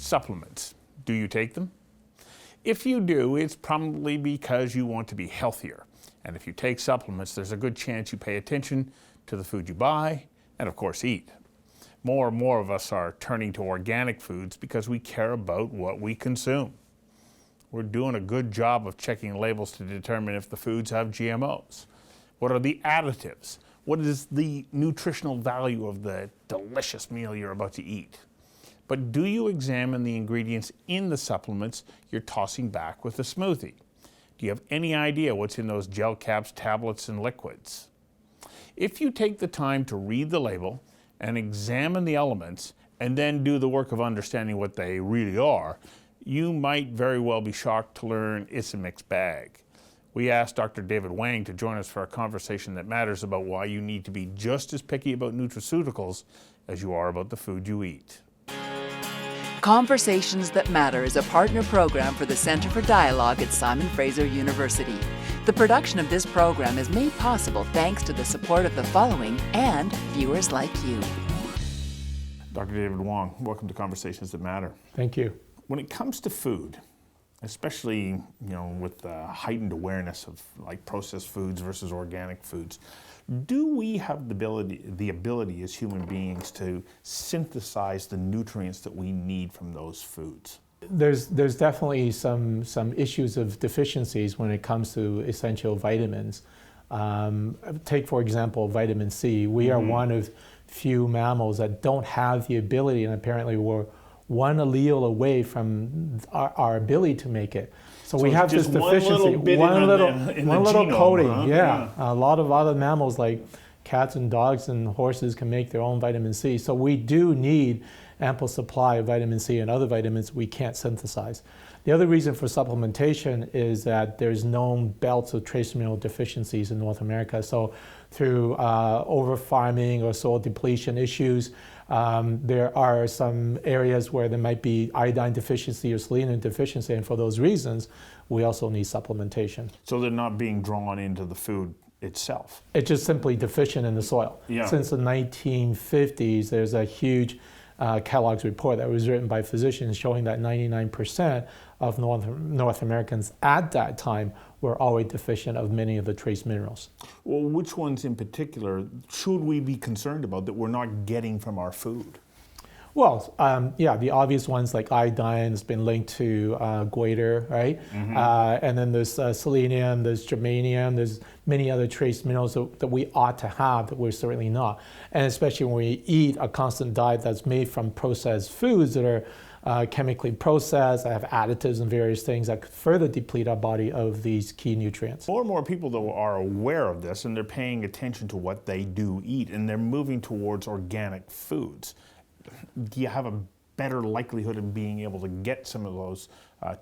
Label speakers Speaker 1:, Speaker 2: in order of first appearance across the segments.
Speaker 1: Supplements. Do you take them? If you do, it's probably because you want to be healthier. And if you take supplements, there's a good chance you pay attention to the food you buy and, of course, eat. More and more of us are turning to organic foods because we care about what we consume. We're doing a good job of checking labels to determine if the foods have GMOs. What are the additives? What is the nutritional value of the delicious meal you're about to eat? But do you examine the ingredients in the supplements you're tossing back with a smoothie? Do you have any idea what's in those gel caps, tablets, and liquids? If you take the time to read the label and examine the elements and then do the work of understanding what they really are, you might very well be shocked to learn it's a mixed bag. We asked Dr. David Wang to join us for a conversation that matters about why you need to be just as picky about nutraceuticals as you are about the food you eat.
Speaker 2: Conversations That Matter is a partner program for the Center for Dialogue at Simon Fraser University. The production of this program is made possible thanks to the support of the following and viewers like you.
Speaker 1: Dr. David Wang, welcome to Conversations That Matter.
Speaker 3: Thank you.
Speaker 1: When it comes to food, especially with the heightened awareness of like processed foods versus organic foods, do we have the ability as human beings to synthesize the nutrients that we need from those foods?
Speaker 3: There's definitely some issues of deficiencies when it comes to essential vitamins. Take, for example, vitamin C. We are one of few mammals that don't have the ability, and apparently we're one allele away from our ability to make it. So we have this deficiency, one little coating. Huh? Yeah. A lot of other mammals like cats and dogs and horses can make their own vitamin C. So we do need ample supply of vitamin C and other vitamins we can't synthesize. The other reason for supplementation is that there's known belts of trace mineral deficiencies in North America. So through over-farming or soil depletion issues, there are some areas where there might be iodine deficiency or selenium deficiency, and for those reasons, we also need supplementation.
Speaker 1: So they're not being drawn into the food itself?
Speaker 3: It's just simply deficient in the soil.
Speaker 1: Yeah.
Speaker 3: Since the 1950s, there's a huge Kellogg's report that was written by physicians showing that 99% of North Americans at that time were already deficient of many of the trace minerals.
Speaker 1: Well, which ones in particular should we be concerned about that we're not getting from our food?
Speaker 3: Well, the obvious ones like iodine has been linked to goiter, right? And then there's selenium, there's germanium, there's many other trace minerals that we ought to have that we're certainly not. And especially when we eat a constant diet that's made from processed foods that are chemically processed, that have additives and various things that could further deplete our body of these key nutrients.
Speaker 1: More and more people, though, are aware of this, and they're paying attention to what they do eat, and they're moving towards organic foods. Do you have a better likelihood of being able to get some of those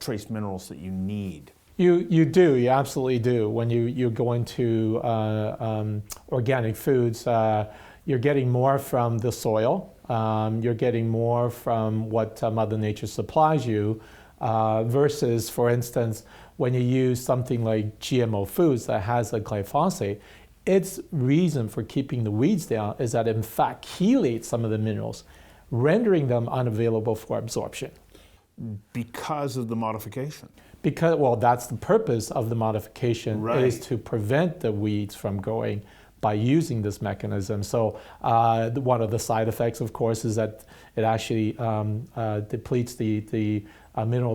Speaker 1: trace minerals that you need?
Speaker 3: You do, you absolutely do. When you go into organic foods, you're getting more from the soil, you're getting more from what Mother Nature supplies you, versus, for instance, when you use something like GMO foods that has a glyphosate, its reason for keeping the weeds down is that it in fact chelates some of the minerals, rendering them unavailable for absorption.
Speaker 1: Because of the modification?
Speaker 3: Because, well, that's the purpose of the modification,
Speaker 1: right,
Speaker 3: is to prevent the weeds from growing by using this mechanism. So one of the side effects, of course, is that it actually depletes the mineral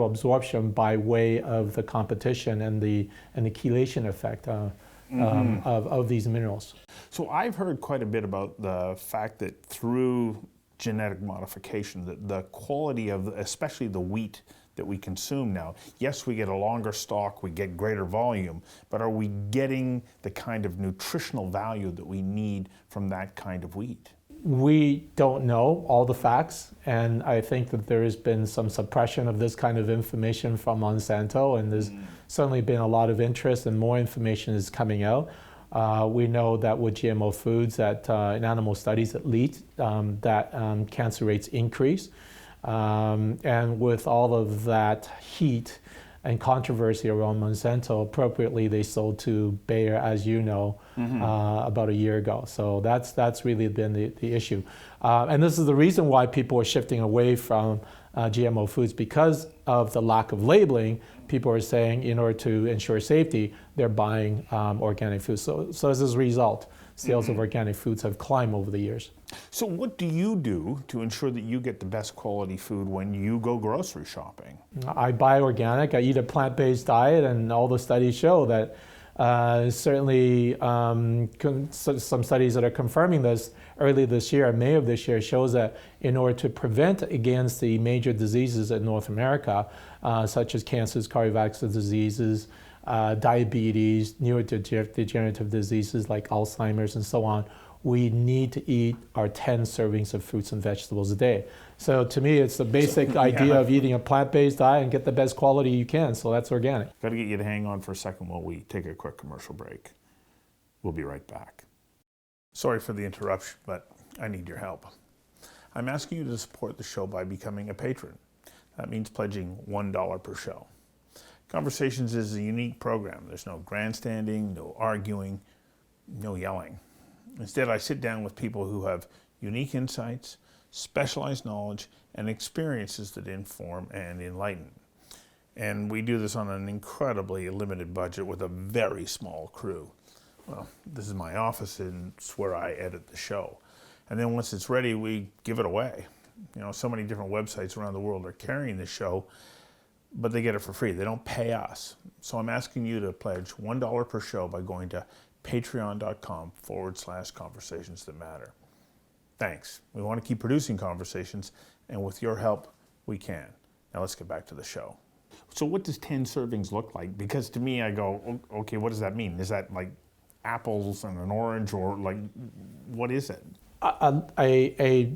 Speaker 3: absorption by way of the competition and the chelation effect of these minerals.
Speaker 1: So I've heard quite a bit about the fact that through genetic modification, that the quality of, especially the wheat that we consume now, yes, we get a longer stalk, we get greater volume, but are we getting the kind of nutritional value that we need from that kind of wheat?
Speaker 3: We don't know all the facts, and I think that there has been some suppression of this kind of information from Monsanto, and there's certainly been a lot of interest, and more information is coming out. We know that with GMO foods, that in animal studies at least, that cancer rates increase. And with all of that heat and controversy around Monsanto. Appropriately, they sold to Bayer, as you know, about a year ago. So that's really been the issue. And this is the reason why people are shifting away from GMO foods, because of the lack of labeling. People are saying in order to ensure safety, they're buying organic foods. So as a result, sales of organic foods have climbed over the years.
Speaker 1: So what do you do to ensure that you get the best quality food when you go grocery shopping?
Speaker 3: I buy organic, I eat a plant-based diet, and all the studies show that certainly some studies that are confirming this early this year, May of this year, shows that in order to prevent against the major diseases in North America, such as cancers, cardiovascular diseases, diabetes, neurodegenerative diseases like Alzheimer's and so on, we need to eat our 10 servings of fruits and vegetables a day. So to me, it's the basic idea of eating a plant-based diet and get the best quality you can. So that's organic.
Speaker 1: Got to get you to hang on for a second while we take a quick commercial break. We'll be right back. Sorry for the interruption, but I need your help. I'm asking you to support the show by becoming a patron. That means pledging $1 per show. Conversations is a unique program. There's no grandstanding, no arguing, no yelling. Instead, I sit down with people who have unique insights, specialized knowledge, and experiences that inform and enlighten. And we do this on an incredibly limited budget with a very small crew. Well, this is my office, and it's where I edit the show. And then once it's ready, we give it away. You know, so many different websites around the world are carrying the show, but they get it for free. They don't pay us. So I'm asking you to pledge $1 per show by going to patreon.com/conversations that matter. Thanks. We want to keep producing conversations, and with your help, we can. Now let's get back to the show. So what does 10 servings look like? Because to me, I go, okay, what does that mean? Is that like apples and an orange, or like, what is it?
Speaker 3: A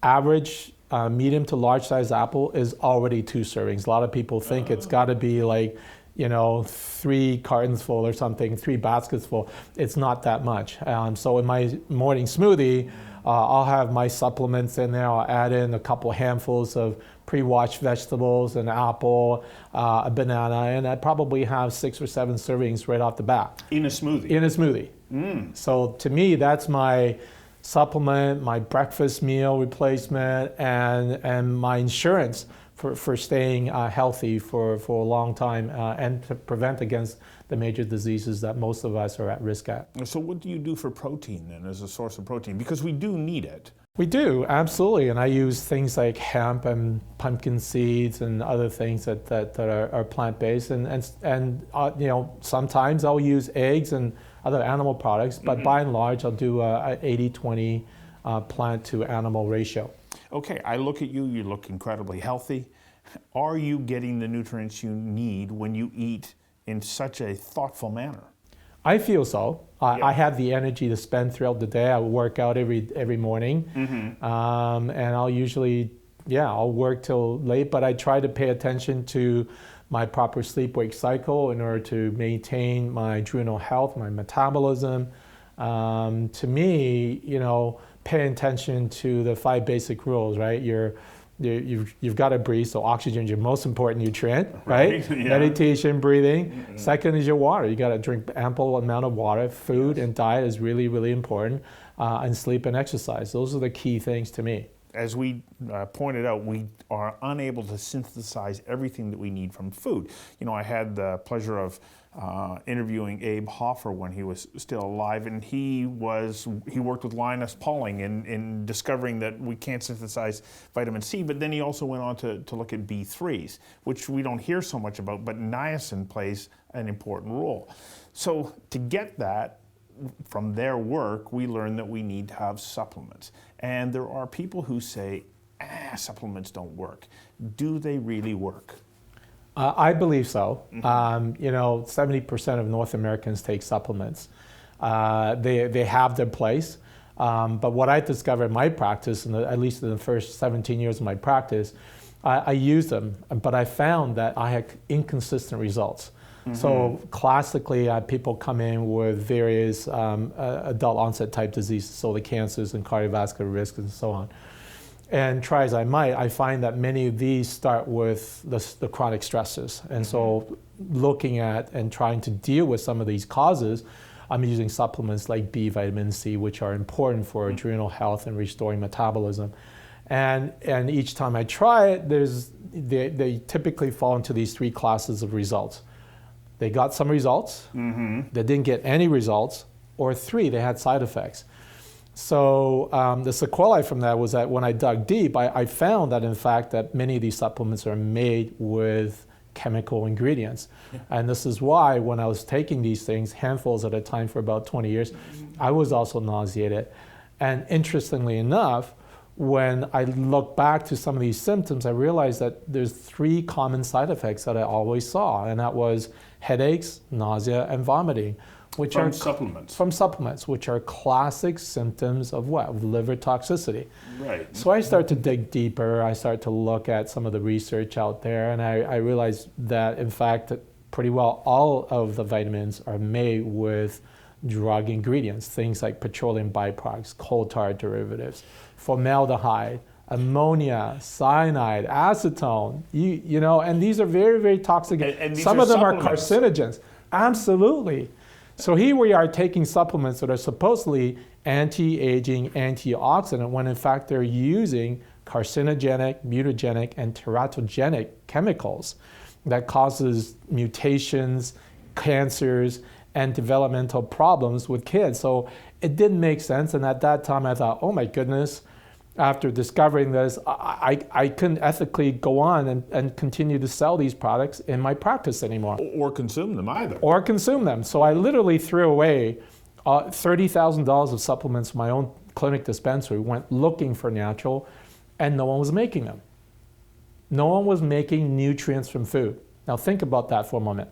Speaker 3: average medium to large size apple is already 2 servings. A lot of people think it's got to be like, 3 cartons full or something, 3 baskets full. It's not that much. So in my morning smoothie, I'll have my supplements in there. I'll add in a couple handfuls of pre-washed vegetables, an apple, a banana, and I probably have 6 or 7 servings right off the bat.
Speaker 1: In a smoothie?
Speaker 3: In a smoothie. So to me, that's my supplement, my breakfast meal replacement, and my insurance for staying healthy for a long time and to prevent against the major diseases that most of us are at risk at.
Speaker 1: So what do you do for protein then, as a source of protein? Because we do need it.
Speaker 3: We do, absolutely. And I use things like hemp and pumpkin seeds and other things that are plant-based. And sometimes I'll use eggs and other animal products, but by and large, I'll do a 80-20 plant to animal ratio.
Speaker 1: Okay, I look at you, you look incredibly healthy. Are you getting the nutrients you need when you eat in such a thoughtful manner?
Speaker 3: I feel so. I have the energy to spend throughout the day. I work out every morning, and I'll usually, I'll work till late, but I try to pay attention to my proper sleep-wake cycle in order to maintain my adrenal health, my metabolism. To me, paying attention to the 5 basic rules, right? You've got to breathe, so oxygen is your most important nutrient, right? Meditation, breathing. Second is your water. You got to drink ample amount of water. Food and diet is really, really important. And sleep and exercise. Those are the key things to me.
Speaker 1: As we pointed out, we are unable to synthesize everything that we need from food. I had the pleasure of interviewing Abe Hoffer when he was still alive, and he worked with Linus Pauling in discovering that we can't synthesize vitamin C, but then he also went on to look at B3s, which we don't hear so much about, but niacin plays an important role. So to get that, from their work, we learned that we need to have supplements. And there are people who say, supplements don't work. Do they really work?
Speaker 3: I believe so. 70% of North Americans take supplements. They have their place. But what I discovered in my practice, at least in the first 17 years of my practice, I used them, but I found that I had inconsistent results. So classically, people come in with various adult onset type diseases, so the cancers and cardiovascular risks and so on. And try as I might, I find that many of these start with the chronic stresses. And so looking at and trying to deal with some of these causes, I'm using supplements like B, vitamin C, which are important for adrenal health and restoring metabolism. And each time I try it, they typically fall into these three classes of results. They got some results, they didn't get any results, or three, they had side effects. So the sequelae from that was that when I dug deep, I found that in fact that many of these supplements are made with chemical ingredients. Yeah. And this is why when I was taking these things, handfuls at a time for about 20 years, I was also nauseated. And interestingly enough, when I look back to some of these symptoms, I realized that there's three common side effects that I always saw, and that was headaches, nausea, and vomiting. Which
Speaker 1: from
Speaker 3: are
Speaker 1: supplements.
Speaker 3: From supplements, which are classic symptoms of what? Of liver toxicity.
Speaker 1: Right.
Speaker 3: So I started to dig deeper. I started to look at some of the research out there, and I realized that, in fact, that pretty well all of the vitamins are made with drug ingredients, things like petroleum byproducts, coal tar derivatives, formaldehyde, ammonia, cyanide, acetone, you know, and these are very, very toxic.
Speaker 1: And
Speaker 3: some of them are
Speaker 1: supplements.
Speaker 3: carcinogens. Absolutely. So here we are taking supplements that are supposedly anti-aging, antioxidant, when in fact they're using carcinogenic, mutagenic, and teratogenic chemicals that causes mutations, cancers, and developmental problems with kids. So it didn't make sense, and at that time I thought, oh my goodness, after discovering this, I couldn't ethically go on and continue to sell these products in my practice anymore.
Speaker 1: Or consume them either.
Speaker 3: Or consume them. So I literally threw away $30,000 of supplements from my own clinic dispensary, went looking for natural, and no one was making them. No one was making nutrients from food. Now think about that for a moment.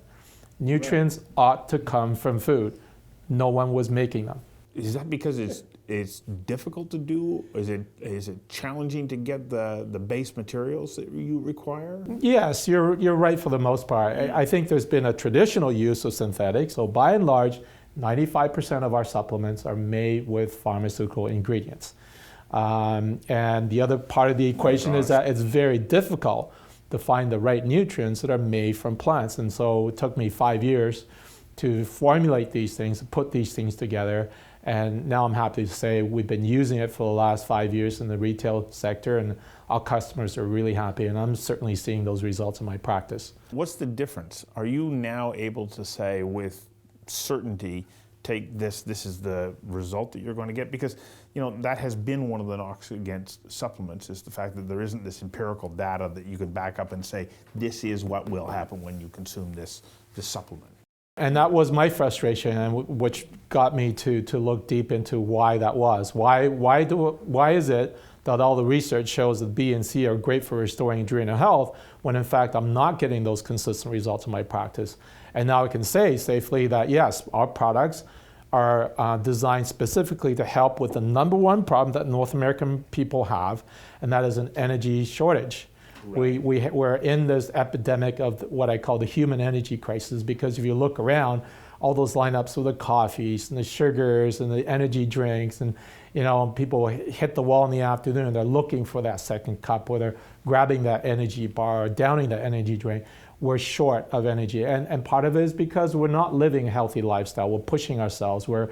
Speaker 3: Nutrients ought to come from food. No one was making them.
Speaker 1: Is that because it's difficult to do? Is it challenging to get the base materials that you require?
Speaker 3: Yes, you're right for the most part. I think there's been a traditional use of synthetics. So by and large, 95% of our supplements are made with pharmaceutical ingredients. And the other part of the equation is that it's very difficult to find the right nutrients that are made from plants. And so it took me 5 years to formulate these things, to put these things together. And now I'm happy to say we've been using it for the last 5 years in the retail sector, and our customers are really happy, and I'm certainly seeing those results in my practice.
Speaker 1: What's the difference? Are you now able to say with certainty, take this is the result that you're going to get? Because, you know, that has been one of the knocks against supplements, is the fact that there isn't this empirical data that you can back up and say, this is what will happen when you consume this supplement.
Speaker 3: And that was my frustration, and which got me to look deep into why that was. Why is it that all the research shows that B and C are great for restoring adrenal health, when in fact I'm not getting those consistent results in my practice? And now I can say safely that yes, our products are designed specifically to help with the number one problem that North American people have, and that is an energy shortage. Right. We're in this epidemic of what I call the human energy crisis, because if you look around, all those lineups with the coffees and the sugars and the energy drinks, and you know, people hit the wall in the afternoon and they're looking for that second cup, or they're grabbing that energy bar or downing that energy drink. We're short of energy, and part of it is because we're not living a healthy lifestyle. We're pushing ourselves. We're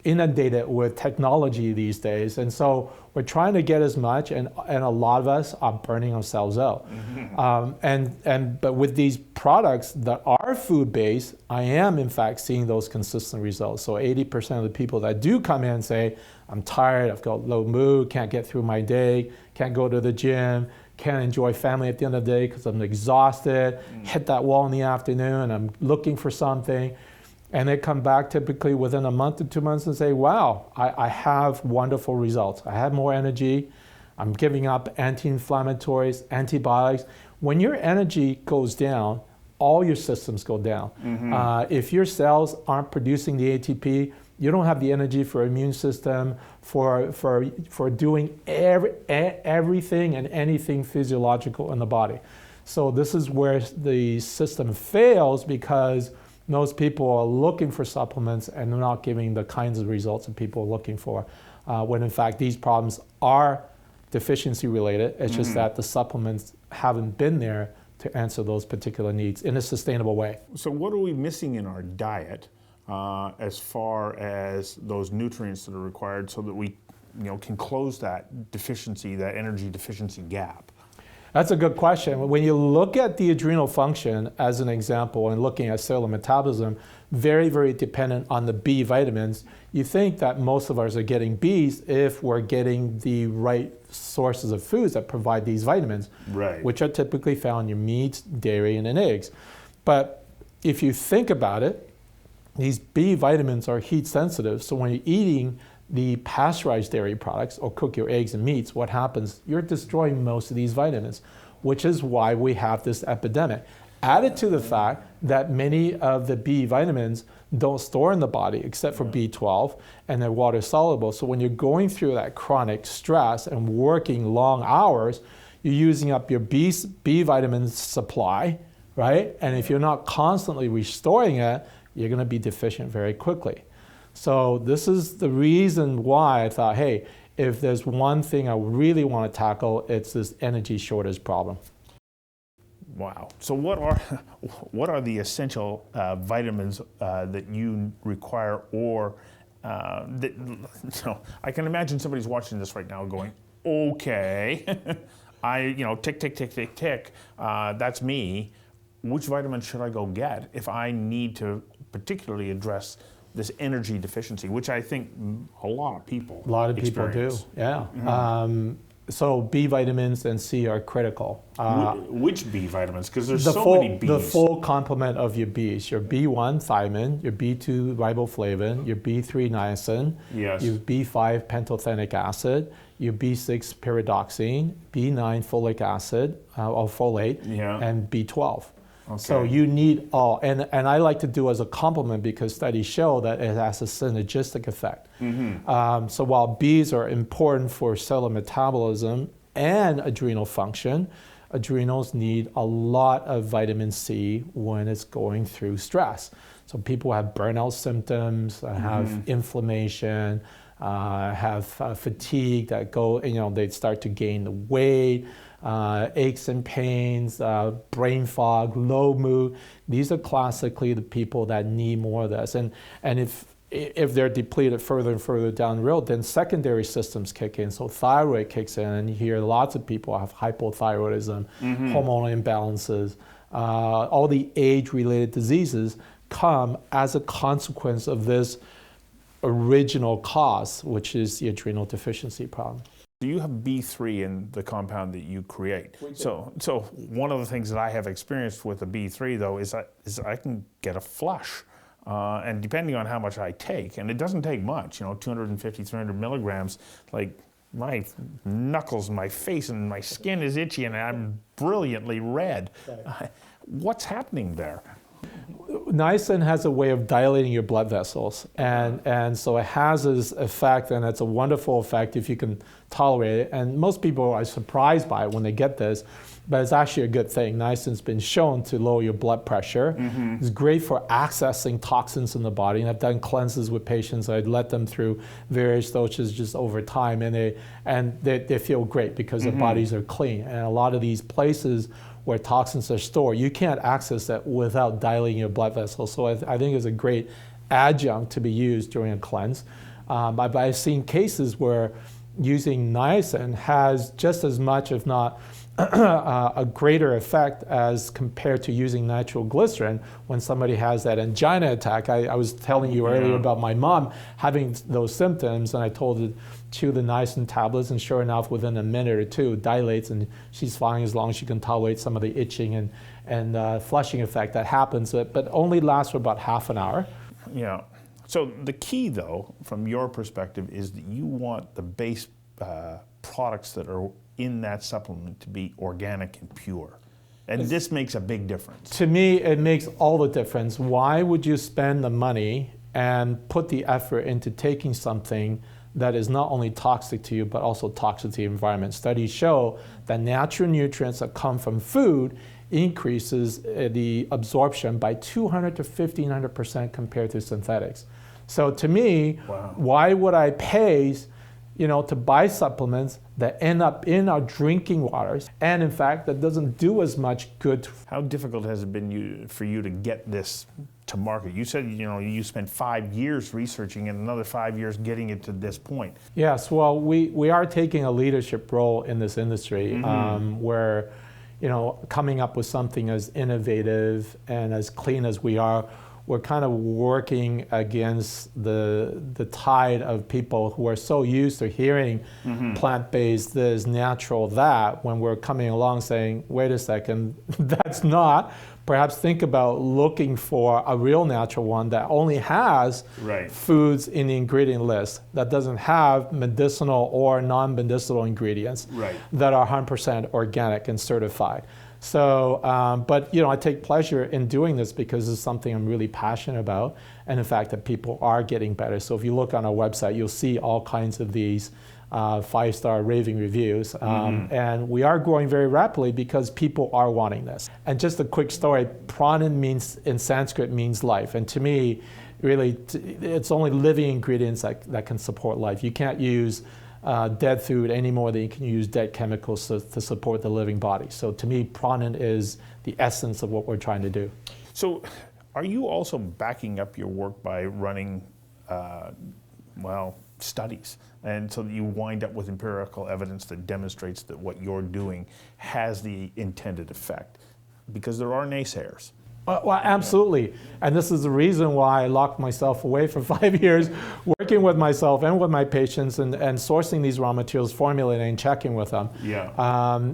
Speaker 3: inundated with technology these days, and so we're trying to get as much, and a lot of us are burning ourselves out. But with these products that are food-based, I am in fact seeing those consistent results. So 80% of the people that do come in say, I'm tired, I've got low mood, can't get through my day, can't go to the gym, can't enjoy family at the end of the day because I'm exhausted, hit that wall in the afternoon, I'm looking for something. And they come back typically within a month to 2 months and say, wow, I have wonderful results. I have more energy. I'm giving up anti-inflammatories, antibiotics. When your energy goes down, all your systems go down. If your cells aren't producing the ATP, you don't have the energy for immune system, for doing everything and anything physiological in the body. So this is where the system fails, because most people are looking for supplements and they're not giving the kinds of results that people are looking for, when in fact these problems are deficiency related. It's just that the supplements haven't been there to answer those particular needs in a sustainable way.
Speaker 1: So what are we missing in our diet as far as those nutrients that are required so that we can close that deficiency, that energy deficiency gap?
Speaker 3: That's a good question. When you look at the adrenal function as an example and looking at cellular metabolism, very, very dependent on the B vitamins, you think that most of us are getting Bs if we're getting the right sources of foods that provide these vitamins,
Speaker 1: right,
Speaker 3: which are typically found in your meats, dairy, and in eggs. But if you think about it, these B vitamins are heat sensitive, so when you're eating the pasteurized dairy products or cook your eggs and meats, what happens? You're destroying most of these vitamins, which is why we have this epidemic. Added to the fact that many of the B vitamins don't store in the body except for B12 and they're water soluble. So when you're going through that chronic stress and working long hours, you're using up your B vitamin supply, right? And if you're not constantly restoring it, you're going to be deficient very quickly. So this is the reason why I thought, hey, if there's one thing I really want to tackle, it's this energy shortage problem.
Speaker 1: Wow. So what are the essential vitamins that you require, or I can imagine somebody's watching this right now going, okay, tick, tick, tick, tick, tick, that's me. Which vitamins should I go get if I need to particularly address this energy deficiency, which I think a lot of people experience.
Speaker 3: Do, yeah. Mm-hmm. So B vitamins and C are critical.
Speaker 1: Which B vitamins? Because there's so many Bs.
Speaker 3: The full complement of your Bs. Your B1 thiamine, your B2 riboflavin, your B3 niacin,
Speaker 1: yes,
Speaker 3: your B5 pantothenic acid, your B6 pyridoxine, B9 folic acid or folate, yeah, and B12. Okay. So you need all, and I like to do as a complement because studies show that it has a synergistic effect. Mm-hmm. So while Bs are important for cellular metabolism and adrenal function, adrenals need a lot of vitamin C when it's going through stress. So people have burnout symptoms, have inflammation, have fatigue that go, they start to gain the weight, aches and pains, brain fog, low mood. These are classically the people that need more of this. And if they're depleted further and further down the road, then secondary systems kick in. So thyroid kicks in, and you hear lots of people have hypothyroidism, hormonal imbalances. All the age-related diseases come as a consequence of this original cause, which is the adrenal deficiency problem.
Speaker 1: You have B3 in the compound that you create. So one of the things that I have experienced with the B3 though is I can get a flush. And depending on how much I take, and it doesn't take much, 250, 300 milligrams, like my knuckles, my face, and my skin is itchy and I'm brilliantly red. Right. What's happening there?
Speaker 3: Niacin has a way of dilating your blood vessels, and so it has this effect, and it's a wonderful effect if you can tolerate it. And most people are surprised by it when they get this, but it's actually a good thing. Niacin's been shown to lower your blood pressure. It's great for accessing toxins in the body, and I've done cleanses with patients. I'd let them through various dosages over time, and they feel great because their bodies are clean. And a lot of these places where toxins are stored, you can't access that without dilating your blood vessels. So I think it's a great adjunct to be used during a cleanse. But I've seen cases where using niacin has just as much, if not a greater effect as compared to using nitroglycerin when somebody has that angina attack. I was telling you earlier about my mom having those symptoms, and I told her chew the niacin tablets, and sure enough, within a minute or two, dilates, and she's fine as long as she can tolerate some of the itching and flushing effect that happens, but only lasts for about half an hour.
Speaker 1: Yeah. So the key, though, from your perspective, is that you want the base products that are in that supplement to be organic and pure. And this makes a big difference.
Speaker 3: To me, it makes all the difference. Why would you spend the money and put the effort into taking something that is not only toxic to you, but also toxic to the environment? Studies show that natural nutrients that come from food increases the absorption by 200 to 1,500% compared to synthetics. So to me, why would I pay to buy supplements that end up in our drinking waters, and in fact, that doesn't do as much good.
Speaker 1: How difficult has it been for you to get this to market? You said, you spent 5 years researching and another 5 years getting it to this point.
Speaker 3: Yes, well, we are taking a leadership role in this industry, where, coming up with something as innovative and as clean as we are, we're kind of working against the tide of people who are so used to hearing plant-based this, natural that, when we're coming along saying, wait a second, that's not. Perhaps think about looking for a real natural one that only has foods in the ingredient list, that doesn't have medicinal or non-medicinal ingredients that are 100% organic and certified. So, but I take pleasure in doing this because it's something I'm really passionate about, and in fact that people are getting better. So if you look on our website, you'll see all kinds of these 5-star raving reviews, and we are growing very rapidly because people are wanting this. And just a quick story: pranan means in Sanskrit means life, and to me, really, it's only living ingredients that can support life. You can't use dead food any more than you can use dead chemicals to support the living body. So to me, pranan is the essence of what we're trying to do.
Speaker 1: So are you also backing up your work by running, studies? And so that you wind up with empirical evidence that demonstrates that what you're doing has the intended effect? Because there are naysayers.
Speaker 3: Well, absolutely. And this is the reason why I locked myself away for 5 years, working with myself and with my patients and sourcing these raw materials, formulating and checking with them.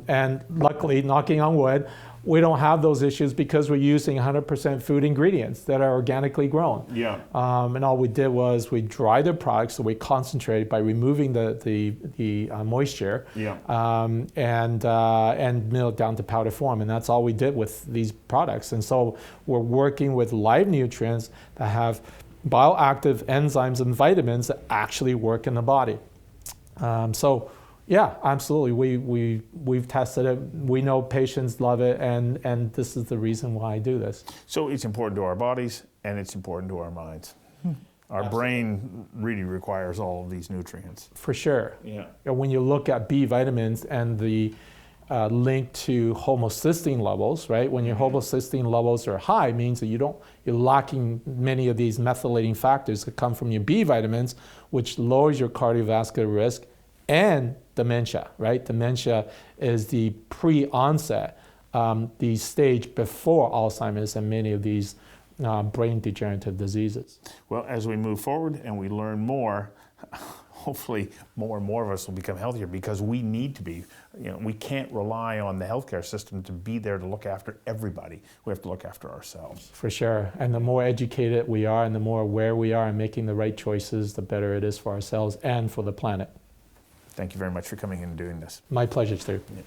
Speaker 3: And luckily, knocking on wood, we don't have those issues because we're using 100% food ingredients that are organically grown. And all we did was we dried the products, so we concentrated by removing the moisture and mill it down to powder form. And that's all we did with these products. And so we're working with live nutrients that have bioactive enzymes and vitamins that actually work in the body. Yeah, absolutely. We've tested it. We know patients love it, and this is the reason why I do this.
Speaker 1: So it's important to our bodies, and it's important to our minds. Our brain really requires all of these nutrients.
Speaker 3: For sure. When you look at B vitamins and the link to homocysteine levels, right? When your homocysteine levels are high, means that you're lacking many of these methylating factors that come from your B vitamins, which lowers your cardiovascular risk and dementia, right? Dementia is the pre-onset, the stage before Alzheimer's and many of these brain degenerative diseases.
Speaker 1: Well, as we move forward and we learn more, hopefully more and more of us will become healthier, because we need to be. We can't rely on the healthcare system to be there to look after everybody. We have to look after ourselves.
Speaker 3: For sure. And the more educated we are and the more aware we are and making the right choices, the better it is for ourselves and for the planet.
Speaker 1: Thank you very much for coming in and doing this.
Speaker 3: My pleasure, Steve.
Speaker 1: Yeah.